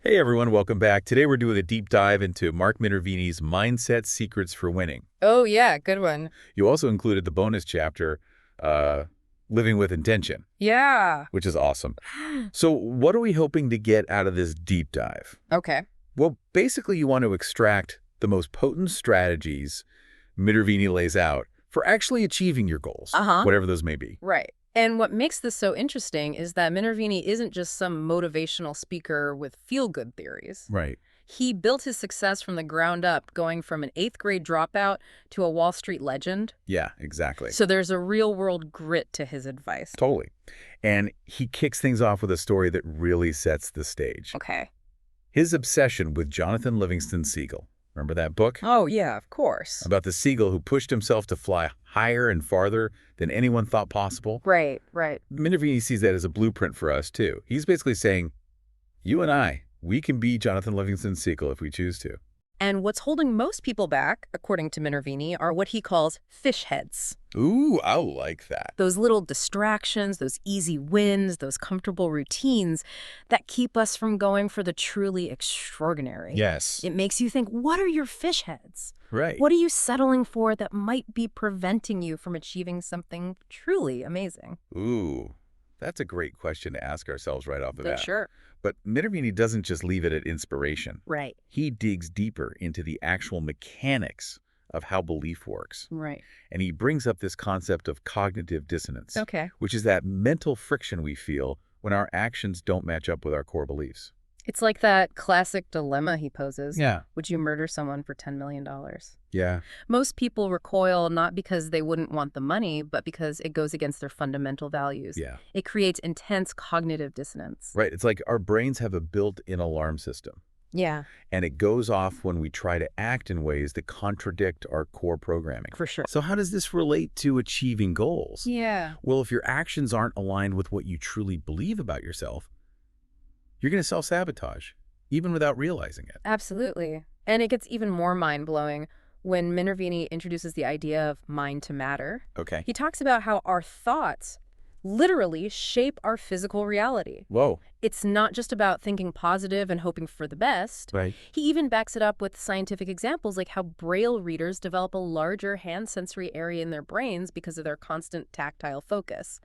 Hey everyone, welcome back. Today we're doing a deep dive into Mark Minervini's Mindset Secrets for Winning. Oh, yeah, good one. You also included the bonus chapter, uh, Living with Intention, Yeah. which is awesome. So what are we hoping to get out of this deep dive? Okay. Well, basically you want to extract the most potent strategies Minervini lays out for actually achieving your goals, Uh-huh. whatever those may be. Right. And what makes this so interesting is that Minervini isn't just some motivational speaker with feel-good theories. Right. He built his success from the ground up, going from an 8th grade dropout to a Wall Street legend. Yeah, exactly. So there's a real-world grit to his advice. Totally. And he kicks things off with a story that really sets the stage. Okay. His obsession with Jonathan Livingston Seagull. Remember that book? Oh, yeah, of course. About the seagull who pushed himself to fly higher and farther than anyone thought possible? Right. Minervini sees that as a blueprint for us, too. He's basically saying, you and I, we can be Jonathan Livingston Seagull if we choose to. And what's holding most people back, according to Minervini, are what he calls fish heads. Ooh, I like that. Those little distractions, those easy wins, those comfortable routines that keep us from going for the truly extraordinary. Yes. It makes you think, what are your fish heads? Right. What are you settling for that might be preventing you from achieving something truly amazing? Ooh, that's a great question to ask ourselves right off the bat. Sure. But Minervini doesn't just leave it at inspiration. Right. He digs deeper into the actual mechanics of how belief works. Right. And he brings up this concept of cognitive dissonance, Okay. which is that mental friction we feel when our actions don't match up with our core beliefs. It's like that classic dilemma he poses. Yeah. Would you murder someone for $10 million? Yeah. Most people recoil not because they wouldn't want the money, but because it goes against their fundamental values. Yeah. It creates intense cognitive dissonance. Right. It's like our brains have a built-in alarm system, Yeah, and it goes off when we try to act in ways that contradict our core programming. for sure. So how does this relate to achieving goals? Yeah. Well, if your actions aren't aligned with what you truly believe about yourself, you're going to self-sabotage, even without realizing it. Absolutely. And it gets even more mind-blowing when Minervini introduces the idea of mind to matter. Okay. He talks about how our thoughts literally shape our physical reality. Whoa. It's not just about thinking positive and hoping for the best. Right. He even backs it up with scientific examples like how Braille readers develop a larger hand sensory area in their brains because of their constant tactile focus.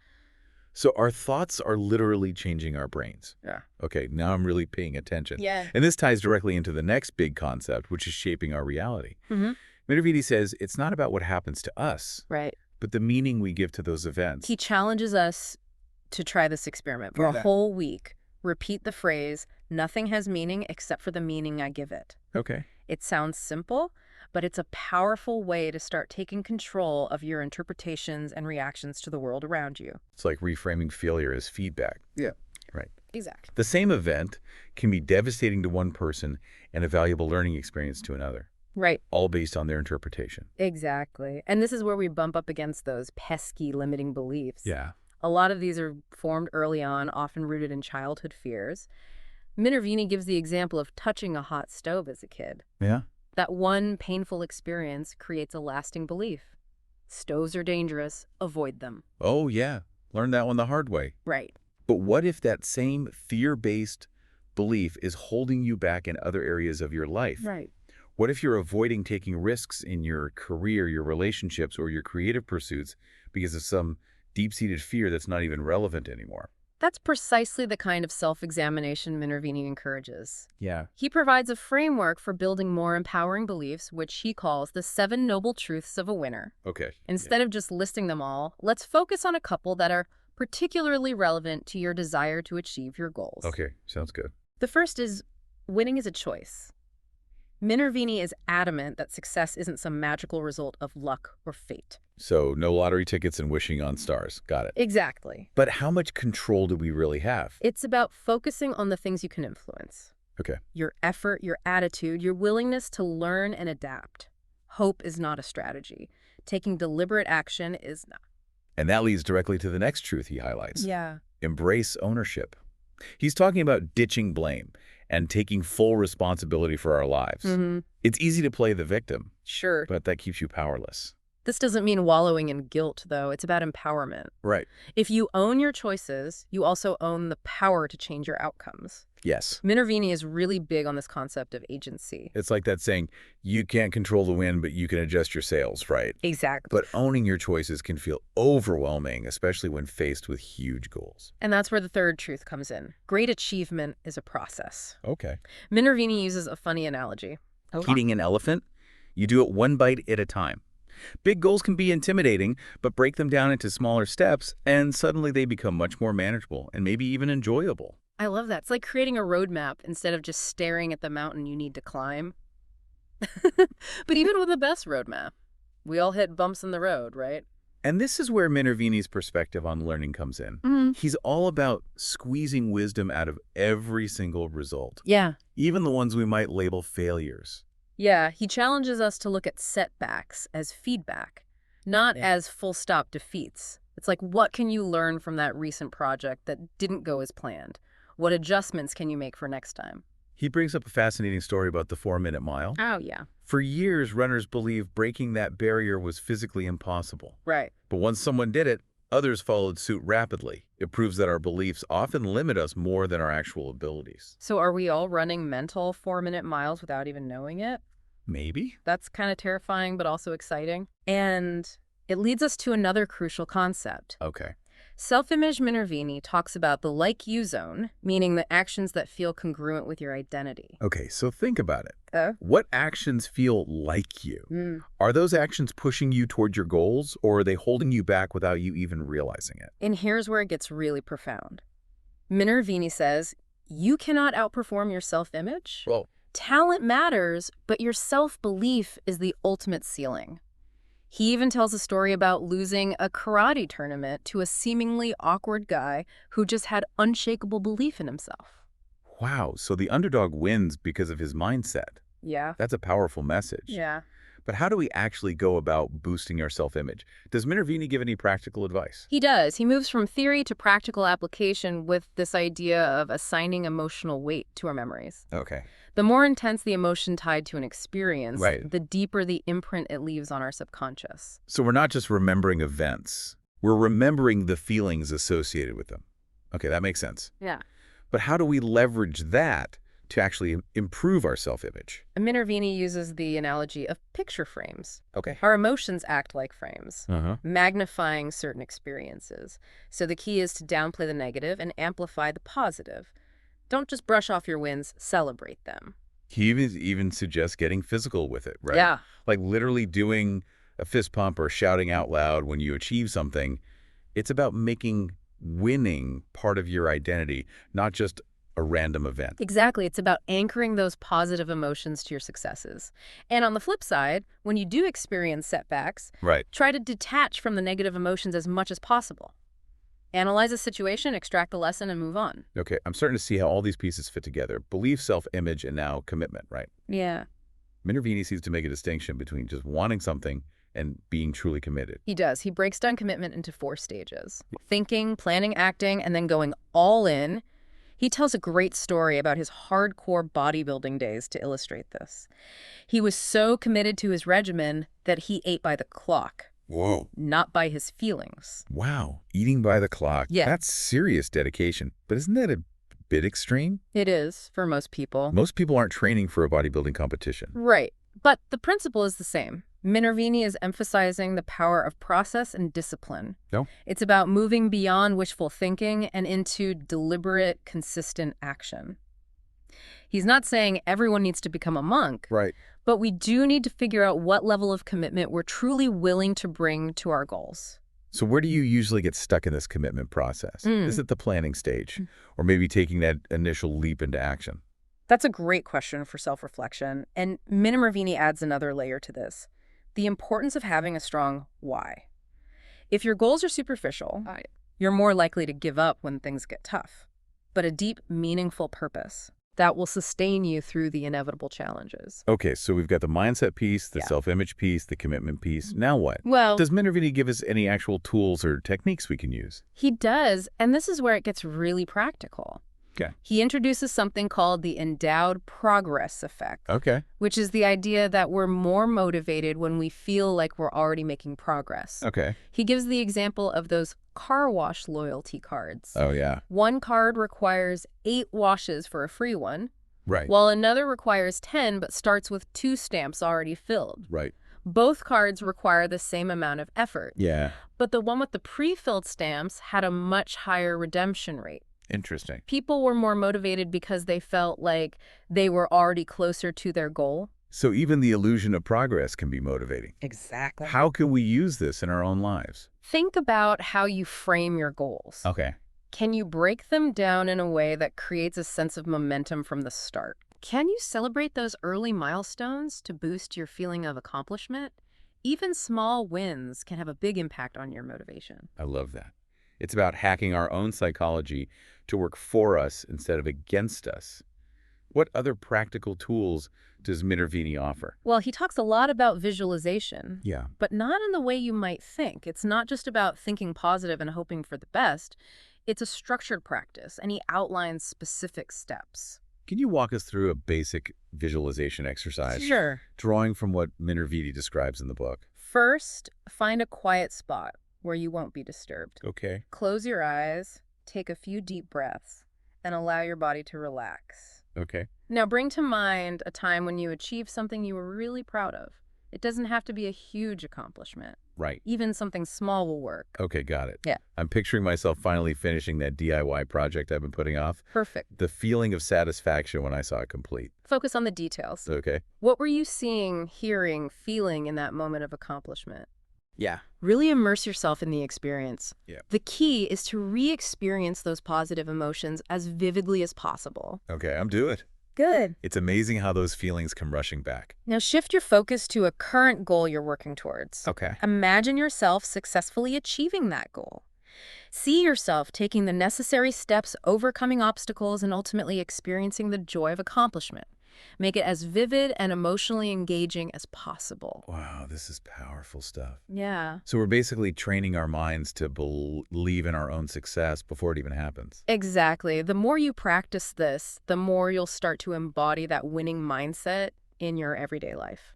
So our thoughts are literally changing our brains. Yeah. Okay, now I'm really paying attention. Yeah. And this ties directly into the next big concept, which is shaping our reality. Mm-hmm. Minervini says it's not about what happens to us, Right. but the meaning we give to those events. He challenges us to try this experiment for a whole week. Repeat the phrase, nothing has meaning except for the meaning I give it. Okay. It sounds simple, but it's a powerful way to start taking control of your interpretations and reactions to the world around you. It's like reframing failure as feedback. Yeah. Right. Exactly. The same event can be devastating to one person and a valuable learning experience to another, Right. all based on their interpretation. Exactly. And this is where we bump up against those pesky limiting beliefs. Yeah. A lot of these are formed early on, often rooted in childhood fears. Minervini gives the example of touching a hot stove as a kid. Yeah. That one painful experience creates a lasting belief. Stoves are dangerous. Avoid them. Oh, yeah. Learned that one the hard way. Right. But what if that same fear-based belief is holding you back in other areas of your life? Right. What if you're avoiding taking risks in your career, your relationships, or your creative pursuits because of some deep-seated fear that's not even relevant anymore? That's precisely the kind of self-examination Minervini encourages. Yeah. He provides a framework for building more empowering beliefs, which he calls the 7 noble truths of a winner. Okay. Instead of just listing them all, let's focus on a couple that are particularly relevant to your desire to achieve your goals. Okay. Sounds good. The first is winning is a choice. Minervini is adamant that success isn't some magical result of luck or fate. So no lottery tickets and wishing on stars. Got it. Exactly. But how much control do we really have? It's about focusing on the things you can influence. Okay. Your effort, your attitude, your willingness to learn and adapt. Hope is not a strategy. Taking deliberate action is not. And that leads directly to the next truth he highlights. Yeah. Embrace ownership. He's talking about ditching blame and taking full responsibility for our lives. Mm-hmm. It's easy to play the victim, Sure. but that keeps you powerless. This doesn't mean wallowing in guilt, though. It's about empowerment. Right. If you own your choices, you also own the power to change your outcomes. Yes. Minervini is really big on this concept of agency. It's like that saying, you can't control the wind, but you can adjust your sails, right? Exactly. But owning your choices can feel overwhelming, especially when faced with huge goals. And that's where the third truth comes in. Great achievement is a process. Okay. Minervini uses a funny analogy. Eating an elephant, you do it one bite at a time. Big goals can be intimidating, but break them down into smaller steps, and suddenly they become much more manageable and maybe even enjoyable. I love that. It's like creating a roadmap instead of just staring at the mountain you need to climb. But even with the best roadmap, we all hit bumps in the road, right? And this is where Minervini's perspective on learning comes in. He's all about squeezing wisdom out of every single result, Yeah. even the ones we might label failures. Yeah, he challenges us to look at setbacks as feedback, not as full-stop defeats. It's like, what can you learn from that recent project that didn't go as planned? What adjustments can you make for next time? He brings up a fascinating story about the 4-minute mile. Oh, yeah. For years, runners believed breaking that barrier was physically impossible. Right. But once someone did it, others followed suit rapidly. It proves that our beliefs often limit us more than our actual abilities. So are we all running mental 4-minute miles without even knowing it? Maybe. That's kind of terrifying, but also exciting. And it leads us to another crucial concept. Okay. Self-image Minervini talks about the like-you zone, meaning the actions that feel congruent with your identity. Okay, so think about it. What actions feel like you? Are those actions pushing you toward your goals, or are they holding you back without you even realizing it? And here's where it gets really profound. Minervini says, you cannot outperform your self-image. Well, Talent matters, but your self-belief is the ultimate ceiling. He even tells a story about losing a karate tournament to a seemingly awkward guy who just had unshakable belief in himself. wow, so the underdog wins because of his mindset. Yeah. That's a powerful message. Yeah. But how do we actually go about boosting our self-image? Does Minervini give any practical advice? He does. He moves from theory to practical application with this idea of assigning emotional weight to our memories. Okay. The more intense the emotion tied to an experience, Right. the deeper the imprint it leaves on our subconscious. So we're not just remembering events. We're remembering the feelings associated with them. Okay, that makes sense. Yeah. But how do we leverage that to actually improve our self-image? Minervini uses the analogy of picture frames. Okay. Our emotions act like frames, Uh-huh. magnifying certain experiences. So the key is to downplay the negative and amplify the positive. Don't just brush off your wins, celebrate them. He even suggests getting physical with it, right? Yeah. Like literally doing a fist pump or shouting out loud when you achieve something. It's about making winning part of your identity, not just a random event. Exactly. It's about anchoring those positive emotions to your successes. And on the flip side, when you do experience setbacks, Right. try to detach from the negative emotions as much as possible. Analyze the situation, extract the lesson, and move on. Okay, I'm starting to see how all these pieces fit together. Belief, self-image, and now commitment, right? Yeah. Minervini seems to make a distinction between just wanting something and being truly committed. He does. He breaks down commitment into 4 stages. Thinking, planning, acting, and then going all in. He tells a great story about his hardcore bodybuilding days to illustrate this. He was so committed to his regimen that he ate by the clock. Whoa. Not by his feelings. Wow. Eating by the clock. Yeah. That's serious dedication. But isn't that a bit extreme? It is, for most people. Most people aren't training for a bodybuilding competition. Right. But the principle is the same. Minervini is emphasizing the power of process and discipline. No? It's about moving beyond wishful thinking and into deliberate, consistent action. He's not saying everyone needs to become a monk, Right. but we do need to figure out what level of commitment we're truly willing to bring to our goals. So where do you usually get stuck in this commitment process? Is it the planning stage? Or maybe taking that initial leap into action? That's a great question for self-reflection, and Minervini adds another layer to this. The importance of having a strong why. If your goals are superficial, you're more likely to give up when things get tough. But a deep, meaningful purpose that will sustain you through the inevitable challenges. Okay, so we've got the mindset piece, the Yeah. self-image piece, the commitment piece. Now what? Well, Does Minervini give us any actual tools or techniques we can use? he does, and this is where it gets really practical. Okay. He introduces something called the Endowed Progress Effect, Okay. which is the idea that we're more motivated when we feel like we're already making progress. Okay. He gives the example of those car wash loyalty cards. Oh, yeah. One card requires 8 washes for a free one, Right. while another requires 10 but starts with 2 stamps already filled. Right. Both cards require the same amount of effort, Yeah. but the one with the pre-filled stamps had a much higher redemption rate. Interesting. People were more motivated because they felt like they were already closer to their goal. So even the illusion of progress can be motivating. Exactly. How can we use this in our own lives? Think about how you frame your goals. Okay. Can you break them down in a way that creates a sense of momentum from the start? Can you celebrate those early milestones to boost your feeling of accomplishment? Even small wins can have a big impact on your motivation. I love that. It's about hacking our own psychology to work for us instead of against us. What other practical tools does Minervini offer? Well, he talks a lot about visualization, Yeah. but not in the way you might think. It's not just about thinking positive and hoping for the best. It's a structured practice, and he outlines specific steps. Can you walk us through a basic visualization exercise? Sure. Drawing from what Minervini describes in the book. First, find a quiet spot where you won't be disturbed. Okay. Close your eyes, take a few deep breaths, and allow your body to relax. Okay. Now bring to mind a time when you achieved something you were really proud of. It doesn't have to be a huge accomplishment. Right. Even something small will work. Okay, got it. Yeah. I'm picturing myself finally finishing that DIY project I've been putting off. Perfect. The feeling of satisfaction when I saw it complete. Focus on the details. Okay. What were you seeing, hearing, feeling in that moment of accomplishment? Yeah. Really immerse yourself in the experience. Yeah. The key is to re-experience those positive emotions as vividly as possible. Okay, I'm doing it. Good. It's amazing how those feelings come rushing back. Now shift your focus to a current goal you're working towards. Okay. Imagine yourself successfully achieving that goal. See yourself taking the necessary steps, overcoming obstacles, and ultimately experiencing the joy of accomplishment. Make it as vivid and emotionally engaging as possible. Wow, this is powerful stuff. Yeah. So we're basically training our minds to believe in our own success before it even happens. Exactly. The more you practice this, the more you'll start to embody that winning mindset in your everyday life.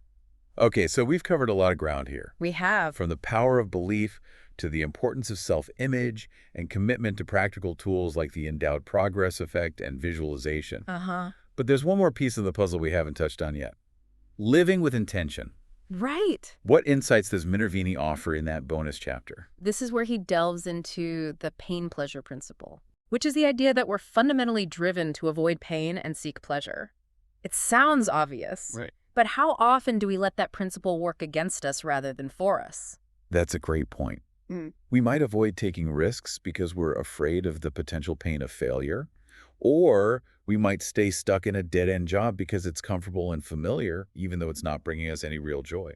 Okay, so we've covered a lot of ground here. We have. From the power of belief to the importance of self-image and commitment to practical tools like the Endowed Progress Effect and visualization. But there's one more piece of the puzzle we haven't touched on yet. Living with intention. Right. What insights does Minervini offer in that bonus chapter? This is where he delves into the pain-pleasure principle, which is the idea that we're fundamentally driven to avoid pain and seek pleasure. It sounds obvious, Right. but how often do we let that principle work against us rather than for us? That's a great point. We might avoid taking risks because we're afraid of the potential pain of failure, or we might stay stuck in a dead-end job because it's comfortable and familiar, even though it's not bringing us any real joy.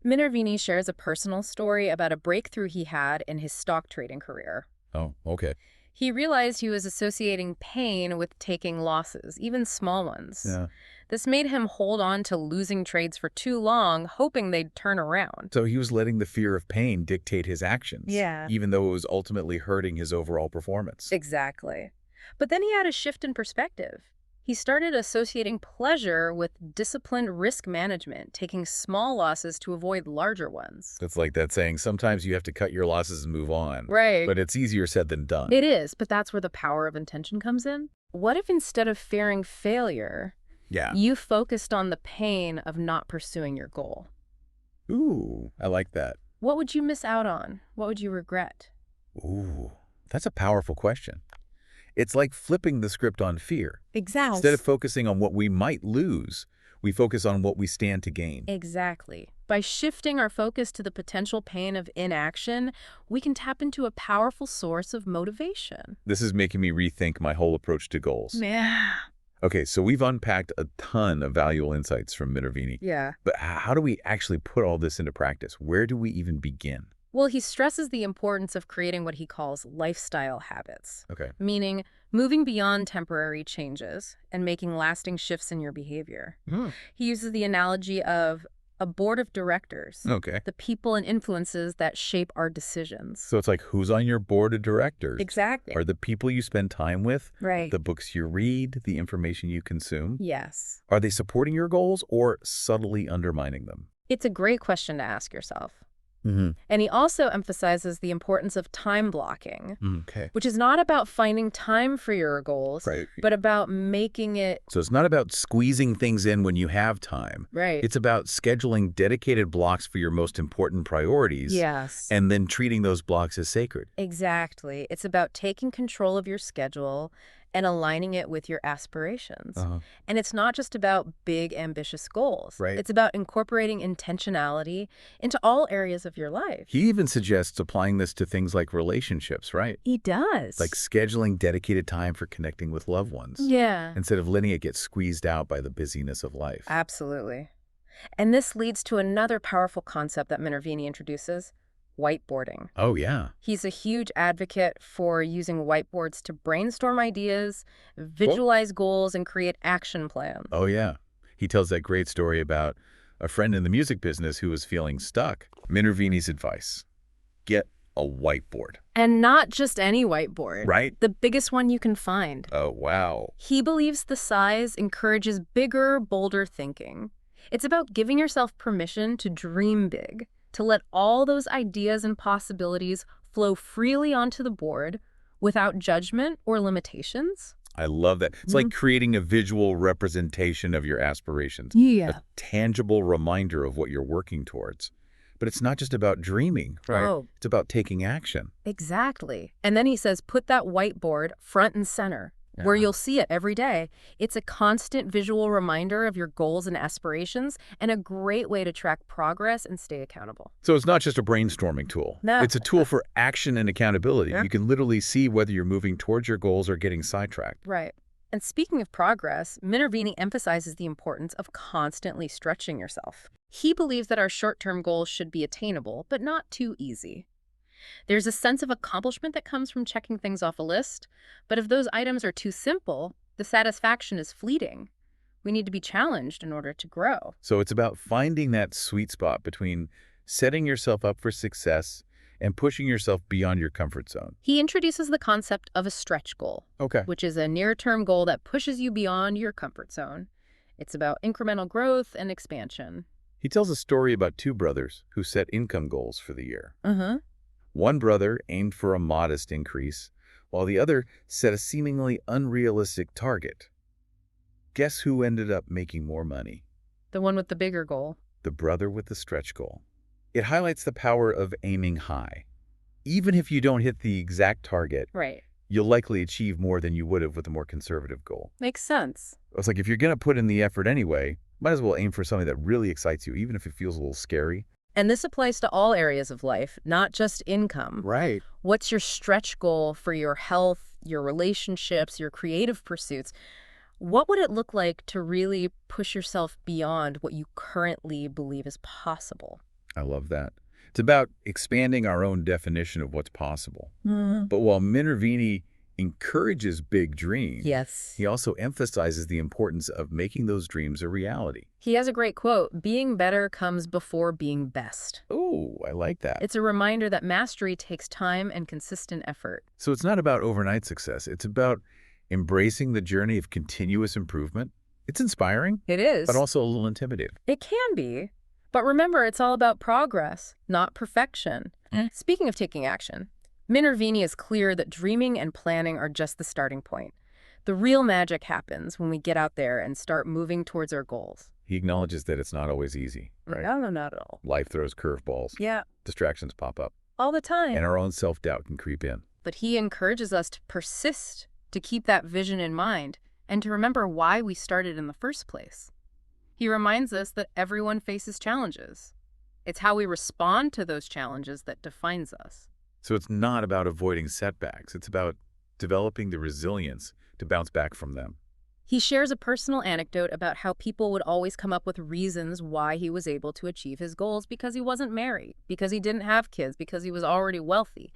Minervini shares a personal story about a breakthrough he had in his stock trading career. Oh, okay. He realized he was associating pain with taking losses, even small ones. Yeah. This made him hold on to losing trades for too long, hoping they'd turn around. So he was letting the fear of pain dictate his actions, Yeah. even though it was ultimately hurting his overall performance. Exactly. But then he had a shift in perspective. He started associating pleasure with disciplined risk management, taking small losses to avoid larger ones. It's like that saying, sometimes you have to cut your losses and move on. Right. But it's easier said than done. It is, but that's where the power of intention comes in. What if instead of fearing failure, Yeah. you focused on the pain of not pursuing your goal? Ooh, I like that. What would you miss out on? What would you regret? Ooh, that's a powerful question. It's like flipping the script on fear. Exactly. Instead of focusing on what we might lose, we focus on what we stand to gain. Exactly. By shifting our focus to the potential pain of inaction, we can tap into a powerful source of motivation. This is making me rethink my whole approach to goals. Yeah. Okay, so we've unpacked a ton of valuable insights from Minervini. Yeah. But how do we actually put all this into practice? Where do we even begin? Well, he stresses the importance of creating what he calls lifestyle habits, Okay. meaning moving beyond temporary changes and making lasting shifts in your behavior. He uses the analogy of a board of directors. Okay. The people and influences that shape our decisions. So it's like, who's on your board of directors? Exactly. Are the people you spend time with, Right. the books you read, the information you consume? Yes. Are they supporting your goals or subtly undermining them? It's a great question to ask yourself. Mm-hmm. And he also emphasizes the importance of time blocking, Okay. which is not about finding time for your goals, Right. but about making it So it's not about squeezing things in when you have time. right. It's about scheduling dedicated blocks for your most important priorities. Yes. And then treating those blocks as sacred. Exactly. It's about taking control of your schedule and aligning it with your aspirations. And it's not just about big, ambitious goals. Right. It's about incorporating intentionality into all areas of your life. He even suggests applying this to things like relationships, right? He does. Like scheduling dedicated time for connecting with loved ones. Yeah. Instead of letting it get squeezed out by the busyness of life. Absolutely. And this leads to another powerful concept that Minervini introduces, whiteboarding. Oh, yeah. He's a huge advocate for using whiteboards to brainstorm ideas, visualize goals, and create action plans. Oh, yeah. He tells that great story about a friend in the music business who was feeling stuck. Minervini's advice: get a whiteboard. And not just any whiteboard. Right? The biggest one you can find. Oh, wow. He believes the size encourages bigger, bolder thinking. It's about giving yourself permission to dream big, to let all those ideas and possibilities flow freely onto the board without judgment or limitations. I love that. It's like creating a visual representation of your aspirations. Yeah. A tangible reminder of what you're working towards. But it's not just about dreaming, right? Oh. It's about taking action. Exactly. And then he says, put that whiteboard front and center, where you'll see it every day. It's a constant visual reminder of your goals and aspirations, and a great way to track progress and stay accountable. So it's not just a brainstorming tool. No. It's a tool for action and accountability. Yeah. You can literally see whether you're moving towards your goals or getting sidetracked. Right. And speaking of progress, Minervini emphasizes the importance of constantly stretching yourself. He believes that our short-term goals should be attainable, but not too easy. There's a sense of accomplishment that comes from checking things off a list, but if those items are too simple, the satisfaction is fleeting. We need to be challenged in order to grow. So it's about finding that sweet spot between setting yourself up for success and pushing yourself beyond your comfort zone. He introduces the concept of a stretch goal, Okay. which is a near-term goal that pushes you beyond your comfort zone. It's about incremental growth and expansion. He tells a story about two brothers who set income goals for the year. Uh-huh. One brother aimed for a modest increase, while the other set a seemingly unrealistic target. Guess who ended up making more money? The one with the bigger goal. The brother with the stretch goal. It highlights the power of aiming high. Even if you don't hit the exact target, Right. you'll likely achieve more than you would have with a more conservative goal. Makes sense. It's like if you're going to put in the effort anyway, might as well aim for something that really excites you, even if it feels a little scary. And this applies to all areas of life, not just income. Right. What's your stretch goal for your health, your relationships, your creative pursuits? What would it look like to really push yourself beyond what you currently believe is possible? I love that. It's about expanding our own definition of what's possible. Mm. But while Minervini encourages big dreams, Yes. he also emphasizes the importance of making those dreams a reality. He has a great quote, being better comes before being best. Oh, I like that. It's a reminder that mastery takes time and consistent effort. So it's not about overnight success. It's about embracing the journey of continuous improvement. It's inspiring, It is. but also a little intimidating. It can be. But remember, it's all about progress, not perfection. Speaking of taking action, Minervini is clear that dreaming and planning are just the starting point. The real magic happens when we get out there and start moving towards our goals. He acknowledges that it's not always easy, right? No, not at all. Life throws curveballs. Yeah, Distractions pop up. all the time. And our own self-doubt can creep in. But he encourages us to persist, to keep that vision in mind, and to remember why we started in the first place. He reminds us that everyone faces challenges. It's how we respond to those challenges that defines us. So it's not about avoiding setbacks. It's about developing the resilience to bounce back from them. He shares a personal anecdote about how people would always come up with reasons why he was able to achieve his goals because he wasn't married, because he didn't have kids, because he was already wealthy.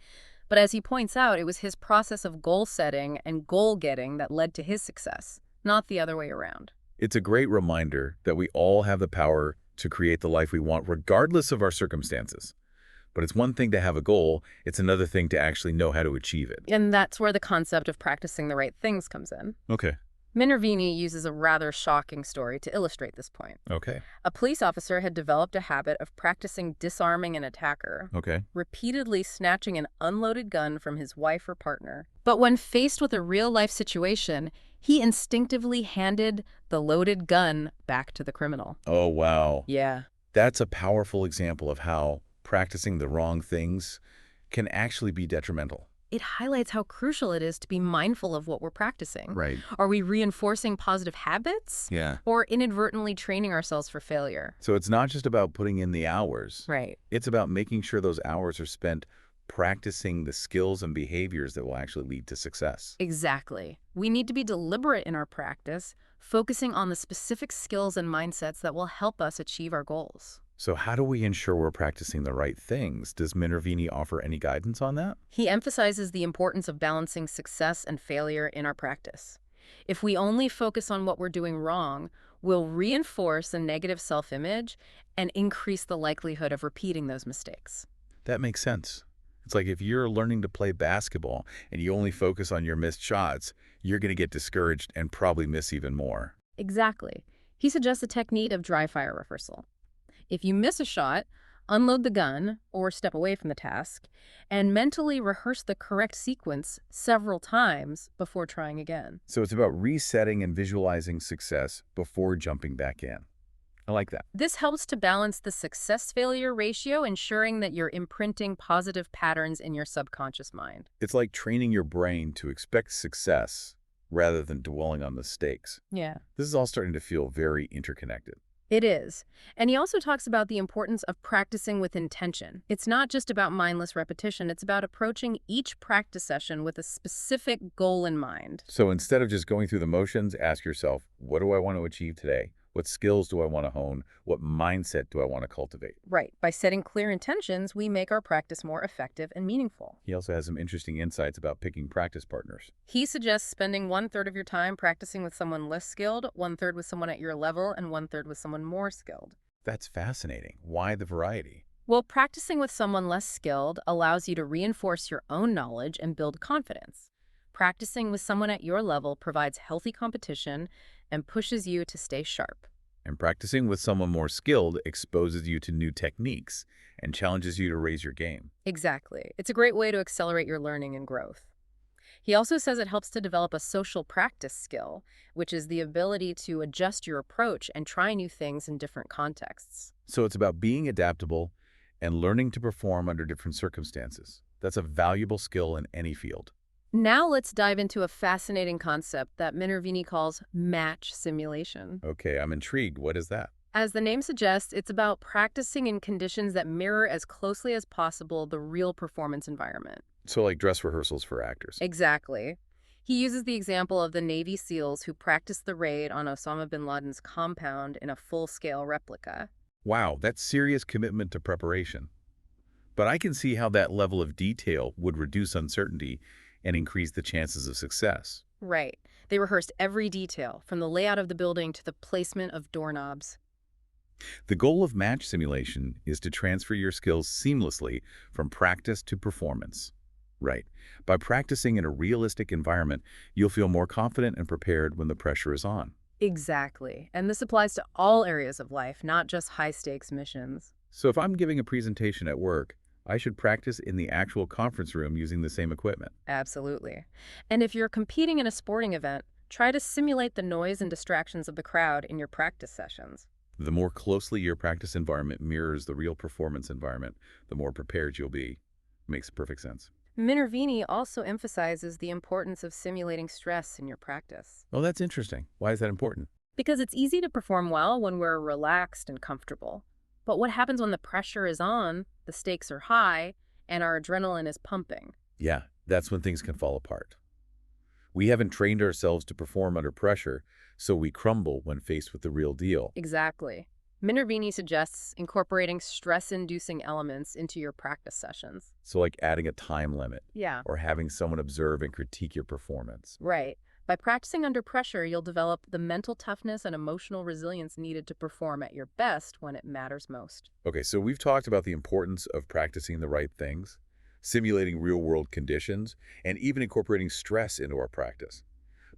But as he points out, it was his process of goal setting and goal getting that led to his success, not the other way around. It's a great reminder that we all have the power to create the life we want regardless of our circumstances. But it's one thing to have a goal, it's another thing to actually know how to achieve it. And that's where the concept of practicing the right things comes in. Okay. Minervini uses a rather shocking story to illustrate this point. Okay. A police officer had developed a habit of practicing disarming an attacker, Okay. repeatedly snatching an unloaded gun from his wife or partner. But when faced with a real-life situation, he instinctively handed the loaded gun back to the criminal. Oh, wow. Yeah. That's a powerful example of how practicing the wrong things can actually be detrimental. It highlights how crucial it is to be mindful of what we're practicing. Right. Are we reinforcing positive habits? Yeah. Or inadvertently training ourselves for failure? So it's not just about putting in the hours. Right. It's about making sure those hours are spent practicing the skills and behaviors that will actually lead to success. Exactly. We need to be deliberate in our practice, focusing on the specific skills and mindsets that will help us achieve our goals. So how do we ensure we're practicing the right things? Does Minervini offer any guidance on that? He emphasizes the importance of balancing success and failure in our practice. If we only focus on what we're doing wrong, we'll reinforce a negative self-image and increase the likelihood of repeating those mistakes. That makes sense. It's like if you're learning to play basketball and you only focus on your missed shots, you're going to get discouraged and probably miss even more. Exactly. He suggests a technique of dry fire rehearsal. If you miss a shot, unload the gun or step away from the task and mentally rehearse the correct sequence several times before trying again. So it's about resetting and visualizing success before jumping back in. I like that. This helps to balance the success-failure ratio, ensuring that you're imprinting positive patterns in your subconscious mind. It's like training your brain to expect success rather than dwelling on mistakes. Yeah. This is all starting to feel very interconnected. It is. And he also talks about the importance of practicing with intention. It's not just about mindless repetition, it's about approaching each practice session with a specific goal in mind. So instead of just going through the motions, ask yourself, what do I want to achieve today? What skills do I want to hone? What mindset do I want to cultivate? Right. By setting clear intentions, we make our practice more effective and meaningful. He also has some interesting insights about picking practice partners. He suggests spending 1/3 of your time practicing with someone less skilled, 1/3 with someone at your level, and 1/3 with someone more skilled. That's fascinating. Why the variety? Well, practicing with someone less skilled allows you to reinforce your own knowledge and build confidence. Practicing with someone at your level provides healthy competition and pushes you to stay sharp. And practicing with someone more skilled exposes you to new techniques and challenges you to raise your game. Exactly. It's a great way to accelerate your learning and growth. He also says it helps to develop a social practice skill, which is the ability to adjust your approach and try new things in different contexts. So it's about being adaptable and learning to perform under different circumstances. That's a valuable skill in any field. Now let's dive into a fascinating concept that Minervini calls match simulation. Okay, I'm intrigued. What is that? As the name suggests, it's about practicing in conditions that mirror as closely as possible the real performance environment. So like dress rehearsals for actors. Exactly. He uses the example of the Navy SEALs who practiced the raid on Osama bin Laden's compound in a full-scale replica. Wow, that's serious commitment to preparation. But I can see how that level of detail would reduce uncertainty and increase the chances of success. Right. They rehearsed every detail, from the layout of the building to the placement of doorknobs. The goal of match simulation is to transfer your skills seamlessly from practice to performance. Right. By practicing in a realistic environment, you'll feel more confident and prepared when the pressure is on. Exactly. And this applies to all areas of life, not just high-stakes missions. So if I'm giving a presentation at work, I should practice in the actual conference room using the same equipment. Absolutely. And if you're competing in a sporting event, try to simulate the noise and distractions of the crowd in your practice sessions. The more closely your practice environment mirrors the real performance environment, the more prepared you'll be. Makes perfect sense. Minervini also emphasizes the importance of simulating stress in your practice. Oh, that's interesting. Why is that important? Because it's easy to perform well when we're relaxed and comfortable. But what happens when the pressure is on, the stakes are high, and our adrenaline is pumping? Yeah, that's when things can fall apart. We haven't trained ourselves to perform under pressure, so we crumble when faced with the real deal. Exactly. Minervini suggests incorporating stress-inducing elements into your practice sessions. So like adding a time limit Yeah. or having someone observe and critique your performance. Right. By practicing under pressure, you'll develop the mental toughness and emotional resilience needed to perform at your best when it matters most. Okay, so we've talked about the importance of practicing the right things, simulating real-world conditions, and even incorporating stress into our practice.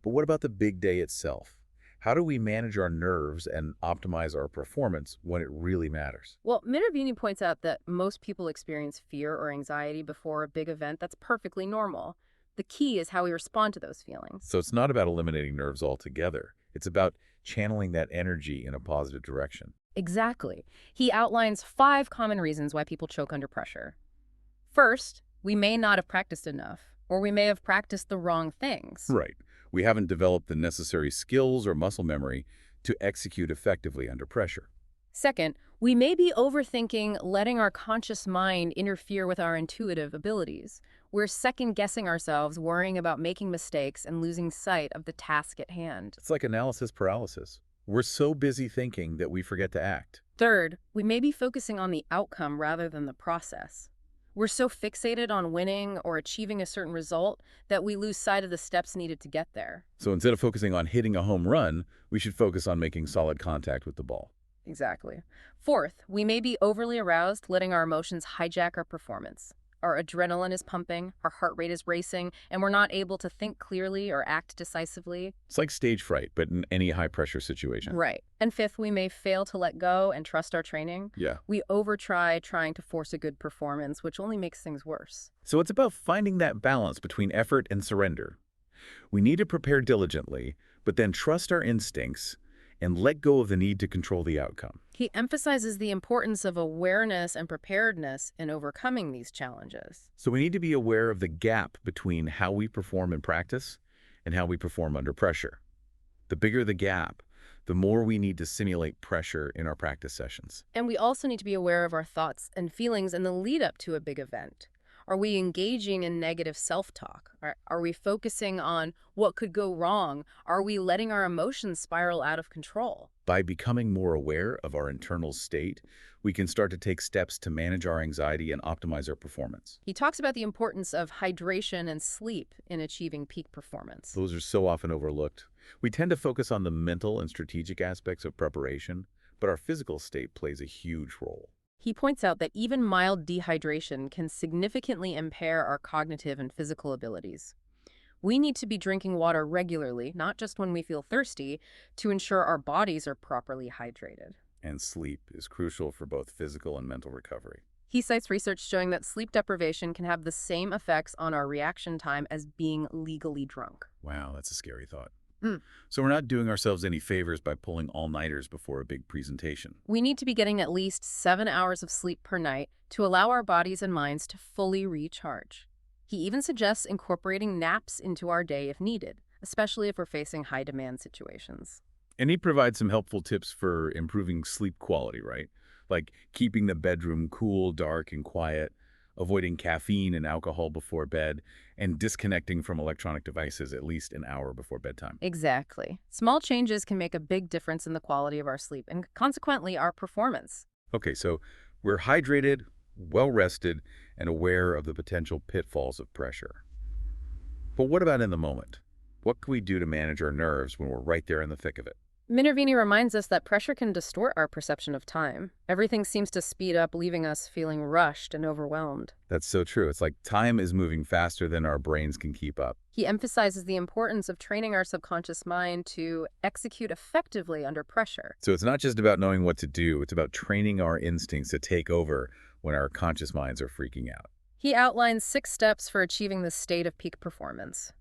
But what about the big day itself? How do we manage our nerves and optimize our performance when it really matters? Well, Minervini points out that most people experience fear or anxiety before a big event. That's perfectly normal. The key is how we respond to those feelings. So it's not about eliminating nerves altogether. It's about channeling that energy in a positive direction. Exactly. He outlines 5 common reasons why people choke under pressure. First, we may not have practiced enough, or we may have practiced the wrong things. Right. We haven't developed the necessary skills or muscle memory to execute effectively under pressure. Second, we may be overthinking, letting our conscious mind interfere with our intuitive abilities. We're second-guessing ourselves, worrying about making mistakes and losing sight of the task at hand. It's like analysis paralysis. We're so busy thinking that we forget to act. Third, we may be focusing on the outcome rather than the process. We're so fixated on winning or achieving a certain result that we lose sight of the steps needed to get there. So instead of focusing on hitting a home run, we should focus on making solid contact with the ball. Exactly. Fourth, we may be overly aroused, letting our emotions hijack our performance. Our adrenaline is pumping, our heart rate is racing, and we're not able to think clearly or act decisively. It's like stage fright, but in any high-pressure situation. Right. And fifth, we may fail to let go and trust our training. Yeah. We overtry trying to force a good performance, which only makes things worse. So it's about finding that balance between effort and surrender. We need to prepare diligently, but then trust our instincts and let go of the need to control the outcome. He emphasizes the importance of awareness and preparedness in overcoming these challenges. So we need to be aware of the gap between how we perform in practice and how we perform under pressure. The bigger the gap, the more we need to simulate pressure in our practice sessions. And we also need to be aware of our thoughts and feelings in the lead up to a big event. Are we engaging in negative self-talk? Are we focusing on what could go wrong? Are we letting our emotions spiral out of control? By becoming more aware of our internal state, we can start to take steps to manage our anxiety and optimize our performance. He talks about the importance of hydration and sleep in achieving peak performance. Those are so often overlooked. We tend to focus on the mental and strategic aspects of preparation, but our physical state plays a huge role. He points out that even mild dehydration can significantly impair our cognitive and physical abilities. We need to be drinking water regularly, not just when we feel thirsty, to ensure our bodies are properly hydrated. And sleep is crucial for both physical and mental recovery. He cites research showing that sleep deprivation can have the same effects on our reaction time as being legally drunk. Wow, that's a scary thought. Mm. So we're not doing ourselves any favors by pulling all-nighters before a big presentation. We need to be getting at least 7 hours of sleep per night to allow our bodies and minds to fully recharge. He even suggests incorporating naps into our day if needed, especially if we're facing high-demand situations. And he provides some helpful tips for improving sleep quality, right? Like keeping the bedroom cool, dark, and quiet, avoiding caffeine and alcohol before bed, and disconnecting from electronic devices at least an hour before bedtime. Exactly. Small changes can make a big difference in the quality of our sleep and consequently our performance. Okay, so we're hydrated, well-rested, and aware of the potential pitfalls of pressure. But what about in the moment? What can we do to manage our nerves when we're right there in the thick of it? Minervini reminds us that pressure can distort our perception of time. Everything seems to speed up, leaving us feeling rushed and overwhelmed. That's so true. It's like time is moving faster than our brains can keep up. He emphasizes the importance of training our subconscious mind to execute effectively under pressure. So it's not just about knowing what to do, it's about training our instincts to take over when our conscious minds are freaking out. He outlines 6 steps for achieving this state of peak performance.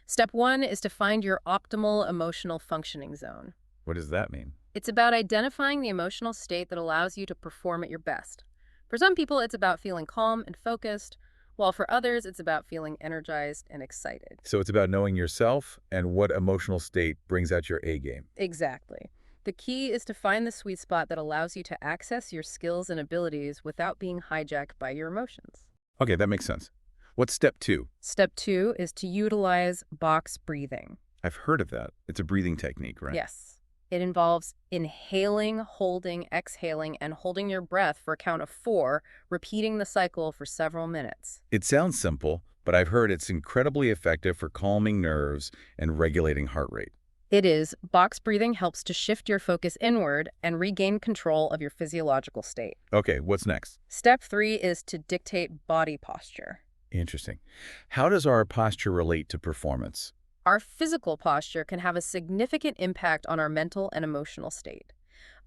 Step 1 is to find your optimal emotional functioning zone. What does that mean? It's about identifying the emotional state that allows you to perform at your best. For some people, it's about feeling calm and focused, while for others, it's about feeling energized and excited. So it's about knowing yourself and what emotional state brings out your A game. Exactly. The key is to find the sweet spot that allows you to access your skills and abilities without being hijacked by your emotions. Okay, that makes sense. What's step 2? Step 2 is to utilize box breathing. I've heard of that. It's a breathing technique, right? Yes. It involves inhaling, holding, exhaling, and holding your breath for a count of 4, repeating the cycle for several minutes. It sounds simple, but I've heard it's incredibly effective for calming nerves and regulating heart rate. It is. Box breathing helps to shift your focus inward and regain control of your physiological state. Okay, what's next? Step 3 is to dictate body posture. Interesting. How does our posture relate to performance? Our physical posture can have a significant impact on our mental and emotional state.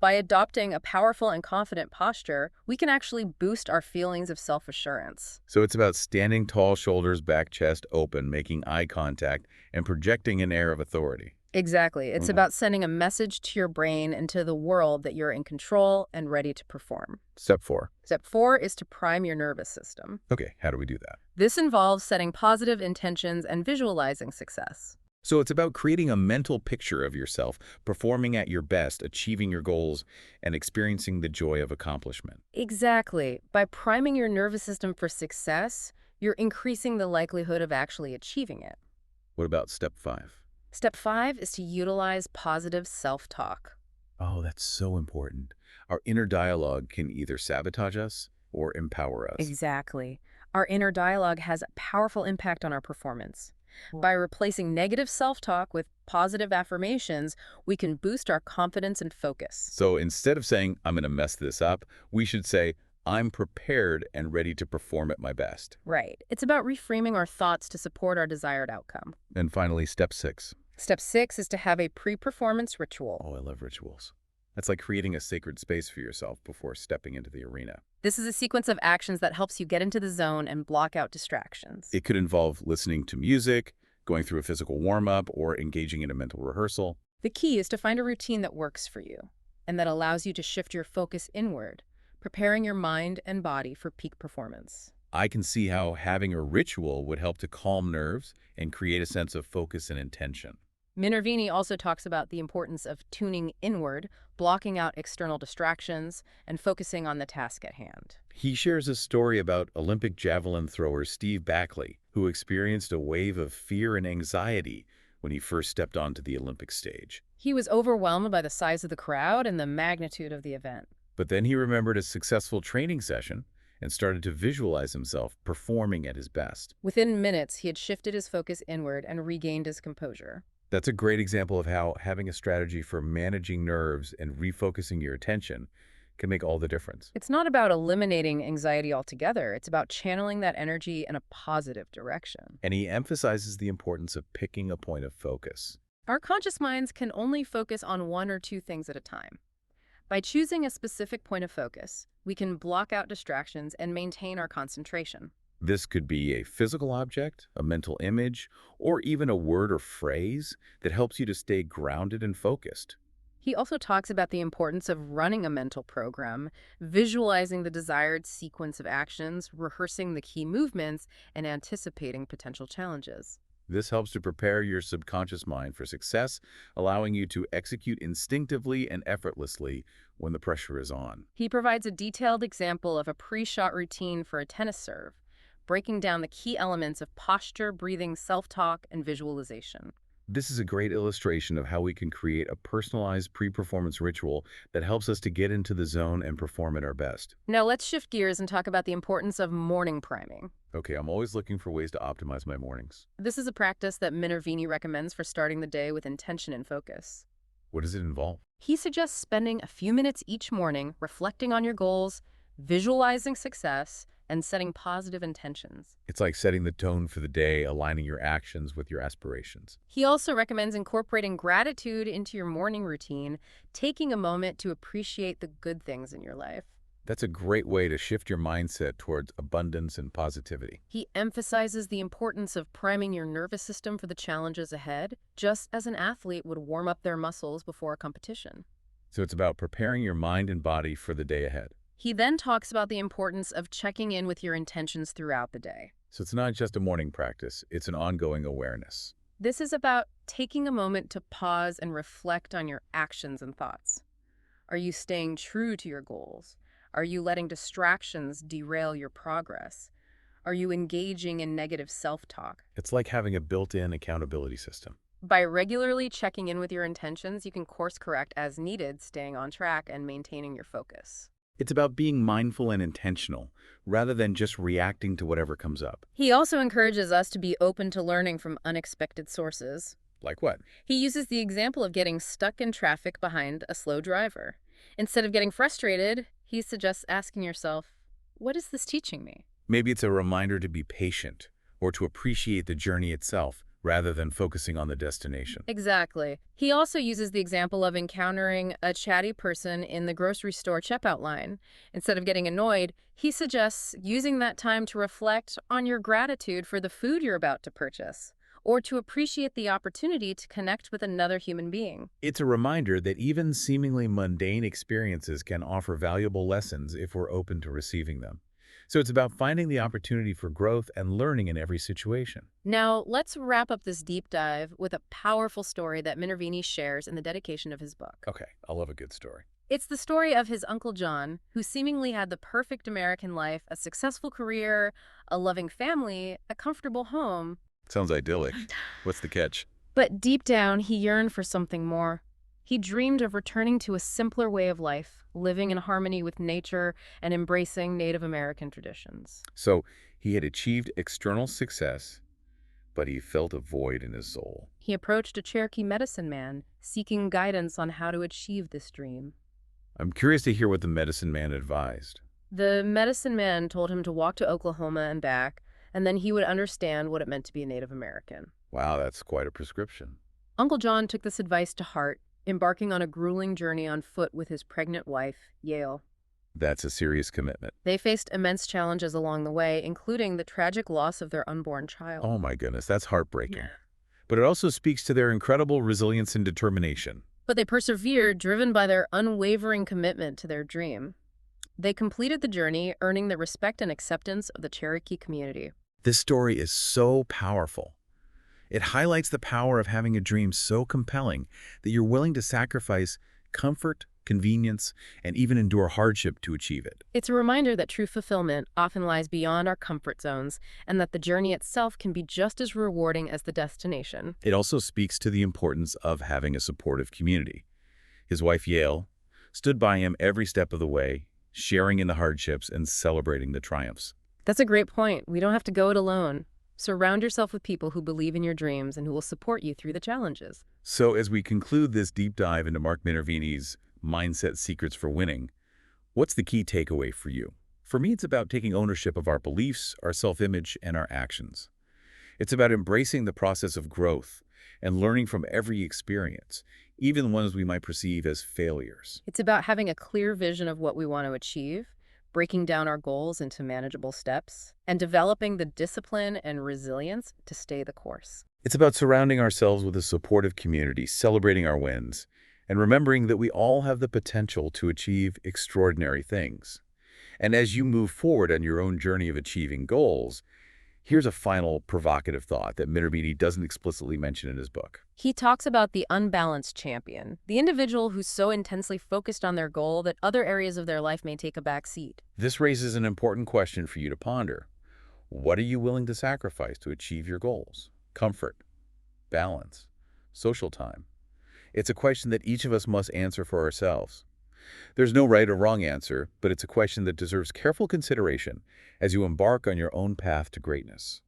By adopting a powerful and confident posture, we can actually boost our feelings of self-assurance. So it's about standing tall, shoulders back, chest open, making eye contact, and projecting an air of authority. Exactly. It's about sending a message to your brain and to the world that you're in control and ready to perform. Step 4. Step 4 is to prime your nervous system. Okay, how do we do that? This involves setting positive intentions and visualizing success. So it's about creating a mental picture of yourself, performing at your best, achieving your goals, and experiencing the joy of accomplishment. Exactly. By priming your nervous system for success, you're increasing the likelihood of actually achieving it. What about step 5? Step 5 is to utilize positive self-talk. Oh, that's so important. Our inner dialogue can either sabotage us or empower us. Exactly. Our inner dialogue has a powerful impact on our performance. By replacing negative self-talk with positive affirmations, we can boost our confidence and focus. So instead of saying, I'm going to mess this up, we should say, I'm prepared and ready to perform at my best. Right. It's about reframing our thoughts to support our desired outcome. And finally, step 6. Step 6 is to have a pre-performance ritual. Oh, I love rituals. That's like creating a sacred space for yourself before stepping into the arena. This is a sequence of actions that helps you get into the zone and block out distractions. It could involve listening to music, going through a physical warm-up, or engaging in a mental rehearsal. The key is to find a routine that works for you and that allows you to shift your focus inward, preparing your mind and body for peak performance. I can see how having a ritual would help to calm nerves and create a sense of focus and intention. Minervini also talks about the importance of tuning inward, blocking out external distractions, and focusing on the task at hand. He shares a story about Olympic javelin thrower Steve Backley, who experienced a wave of fear and anxiety when he first stepped onto the Olympic stage. He was overwhelmed by the size of the crowd and the magnitude of the event. But then he remembered a successful training session and started to visualize himself performing at his best. Within minutes, he had shifted his focus inward and regained his composure. That's a great example of how having a strategy for managing nerves and refocusing your attention can make all the difference. It's not about eliminating anxiety altogether. It's about channeling that energy in a positive direction. And he emphasizes the importance of picking a point of focus. Our conscious minds can only focus on one or two things at a time. By choosing a specific point of focus, we can block out distractions and maintain our concentration. This could be a physical object, a mental image, or even a word or phrase that helps you to stay grounded and focused. He also talks about the importance of running a mental program, visualizing the desired sequence of actions, rehearsing the key movements, and anticipating potential challenges. This helps to prepare your subconscious mind for success, allowing you to execute instinctively and effortlessly when the pressure is on. He provides a detailed example of a pre-shot routine for a tennis serve, breaking down the key elements of posture, breathing, self-talk, and visualization. This is a great illustration of how we can create a personalized pre-performance ritual that helps us to get into the zone and perform at our best. Now let's shift gears and talk about the importance of morning priming. Okay, I'm always looking for ways to optimize my mornings. This is a practice that Minervini recommends for starting the day with intention and focus. What does it involve? He suggests spending a few minutes each morning reflecting on your goals, visualizing success, and setting positive intentions. It's like setting the tone for the day, aligning your actions with your aspirations. He also recommends incorporating gratitude into your morning routine, taking a moment to appreciate the good things in your life. That's a great way to shift your mindset towards abundance and positivity. He emphasizes the importance of priming your nervous system for the challenges ahead, just as an athlete would warm up their muscles before a competition. So it's about preparing your mind and body for the day ahead. He then talks about the importance of checking in with your intentions throughout the day. So it's not just a morning practice, it's an ongoing awareness. This is about taking a moment to pause and reflect on your actions and thoughts. Are you staying true to your goals? Are you letting distractions derail your progress? Are you engaging in negative self-talk? It's like having a built-in accountability system. By regularly checking in with your intentions, you can course correct as needed, staying on track and maintaining your focus. It's about being mindful and intentional, rather than just reacting to whatever comes up. He also encourages us to be open to learning from unexpected sources. Like what? He uses the example of getting stuck in traffic behind a slow driver. Instead of getting frustrated, he suggests asking yourself, what is this teaching me? Maybe it's a reminder to be patient, or to appreciate the journey itself, rather than focusing on the destination. Exactly. He also uses the example of encountering a chatty person in the grocery store checkout line. Instead of getting annoyed, he suggests using that time to reflect on your gratitude for the food you're about to purchase, or to appreciate the opportunity to connect with another human being. It's a reminder that even seemingly mundane experiences can offer valuable lessons if we're open to receiving them. So it's about finding the opportunity for growth and learning in every situation. Now, let's wrap up this deep dive with a powerful story that Minervini shares in the dedication of his book. Okay, I love a good story. It's the story of his Uncle John, who seemingly had the perfect American life, a successful career, a loving family, a comfortable home. Sounds idyllic. What's the catch? But deep down, he yearned for something more. He dreamed of returning to a simpler way of life, living in harmony with nature and embracing Native American traditions. So he had achieved external success, but he felt a void in his soul. He approached a Cherokee medicine man, seeking guidance on how to achieve this dream. I'm curious to hear what the medicine man advised. The medicine man told him to walk to Oklahoma and back, and then he would understand what it meant to be a Native American. Wow, that's quite a prescription. Uncle John took this advice to heart, embarking on a grueling journey on foot with his pregnant wife, Yale. That's a serious commitment. They faced immense challenges along the way, including the tragic loss of their unborn child. Oh my goodness, that's heartbreaking. But it also speaks to their incredible resilience and determination. But they persevered, driven by their unwavering commitment to their dream. They completed the journey, earning the respect and acceptance of the Cherokee community. This story is so powerful. It highlights the power of having a dream so compelling that you're willing to sacrifice comfort, convenience, and even endure hardship to achieve it. It's a reminder that true fulfillment often lies beyond our comfort zones, and that the journey itself can be just as rewarding as the destination. It also speaks to the importance of having a supportive community. His wife, Yale, stood by him every step of the way, sharing in the hardships and celebrating the triumphs. That's a great point. We don't have to go it alone. Surround yourself with people who believe in your dreams and who will support you through the challenges. So as we conclude this deep dive into Mark Minervini's Mindset Secrets for Winning, what's the key takeaway for you? For me, it's about taking ownership of our beliefs, our self-image, and our actions. It's about embracing the process of growth and learning from every experience, even ones we might perceive as failures. It's about having a clear vision of what we want to achieve, breaking down our goals into manageable steps, and developing the discipline and resilience to stay the course. It's about surrounding ourselves with a supportive community, celebrating our wins, and remembering that we all have the potential to achieve extraordinary things. And as you move forward on your own journey of achieving goals, here's a final provocative thought that Minervini doesn't explicitly mention in his book. He talks about the unbalanced champion, the individual who's so intensely focused on their goal that other areas of their life may take a back seat. This raises an important question for you to ponder. What are you willing to sacrifice to achieve your goals? Comfort, balance, social time. It's a question that each of us must answer for ourselves. There's no right or wrong answer, but it's a question that deserves careful consideration as you embark on your own path to greatness.